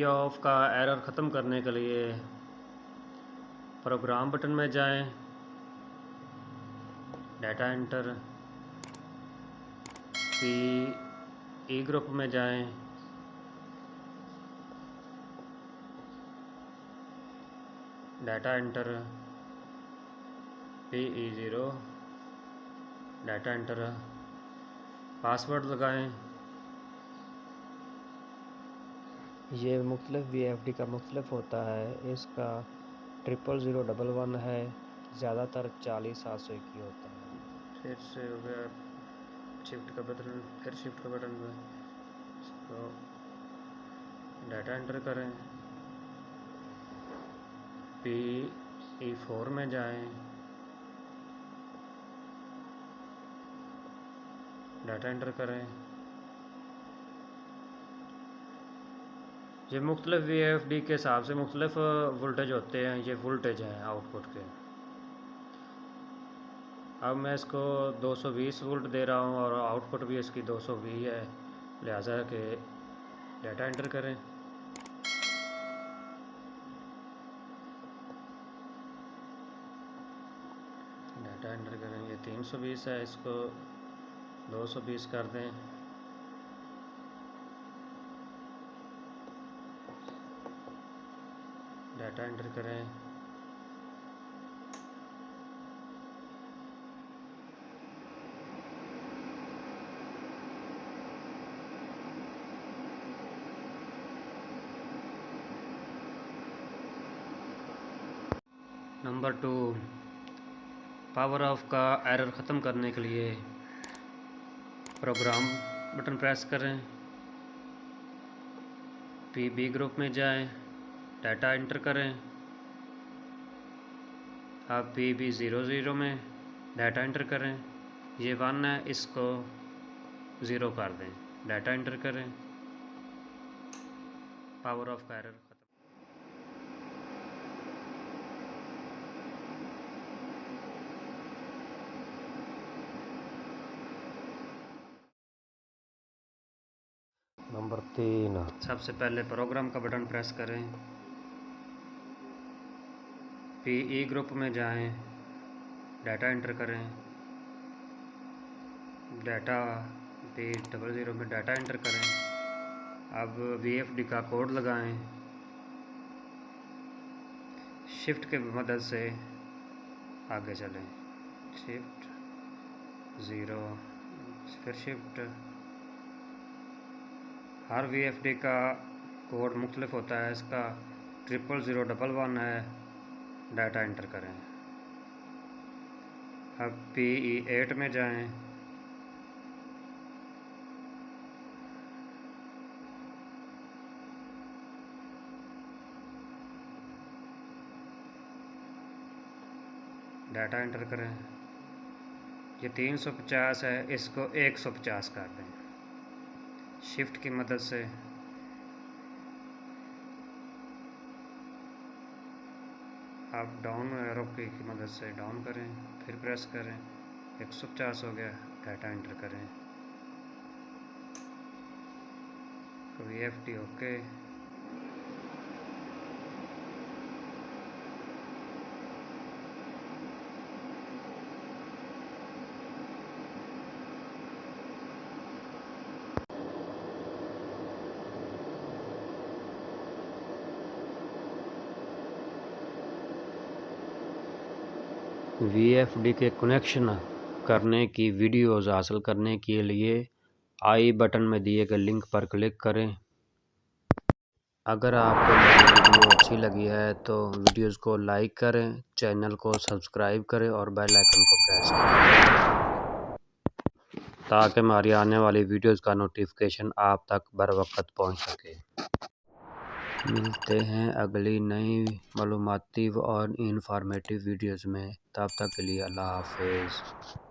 Of का error ख़त्म करने के लिए प्रोग्राम बटन में जाएं, डाटा एंटर, पी ग्रुप में जाएं, data enter, PE0, data enter, password लगाएं। ये मुख्तलिफ VFD का मुख्तलिफ होता है। इसका 000111 है, ज़्यादातर 40721 होता है। फिर से हो गया शिफ्ट का बटन, फिर शिफ्ट का बटन में इसको डाटा एंटर करें, PE4 में जाएं, डाटा एंटर करें। ये मुख्तलिफ VFD के हिसाब से मुख्तलिफ वोल्टेज होते हैं। ये वोल्टेज हैं आउटपुट के। अब मैं इसको 220 वोल्ट दे रहा हूँ और आउटपुट भी इसकी 220 है, लिहाजा कि डाटा एंटर करें। डाटा एंटर करें, ये 320 है, इसको 220 कर दें। डाटा एंटर करें, नंबर 2, पावर ऑफ का एरर ख़त्म करने के लिए प्रोग्राम बटन प्रेस करें, PB ग्रुप में जाएं, डाटा एंटर करें। अब PB00 में डाटा एंटर करें। ये 1 है, इसको 0 कर दें, डाटा एंटर करें। पावर ऑफ का एरर ख़त्म। नंबर 3, सबसे पहले प्रोग्राम का बटन प्रेस करें, PE ग्रुप में जाएं, डाटा एंटर करें, डाटा P00 में डाटा एंटर करें। अब VFD का कोड लगाएं, शिफ्ट के मदद से आगे चलें, शिफ्ट 0, फिर शिफ्ट। हर VFD का कोड मुख्तलिफ होता है। इसका 0011 है, डाटा एंटर करें। अब PE8 में जाएं, डाटा एंटर करें। ये 350 है, इसको 150 कर दें, शिफ्ट की मदद से। आप डाउन एरो की मदद से डाउन करें, फिर प्रेस करें, 150 हो गया, डाटा एंटर करें। तो VFD ओके। VFD के कनेक्शन करने की वीडियोज़ हासिल करने के लिए आई बटन में दिए गए लिंक पर क्लिक करें। अगर आपको मेरी वीडियो अच्छी लगी है तो वीडियोज़ को लाइक करें, चैनल को सब्सक्राइब करें और बेल आइकन को प्रेस करें ताकि हमारी आने वाली वीडियोज़ का नोटिफिकेशन आप तक बर वक्त पहुँच सके। मिलते हैं अगली नई मालूमाती और इंफॉर्मेटिव वीडियोज़ में। तब तक के लिए अल्लाह हाफिज़।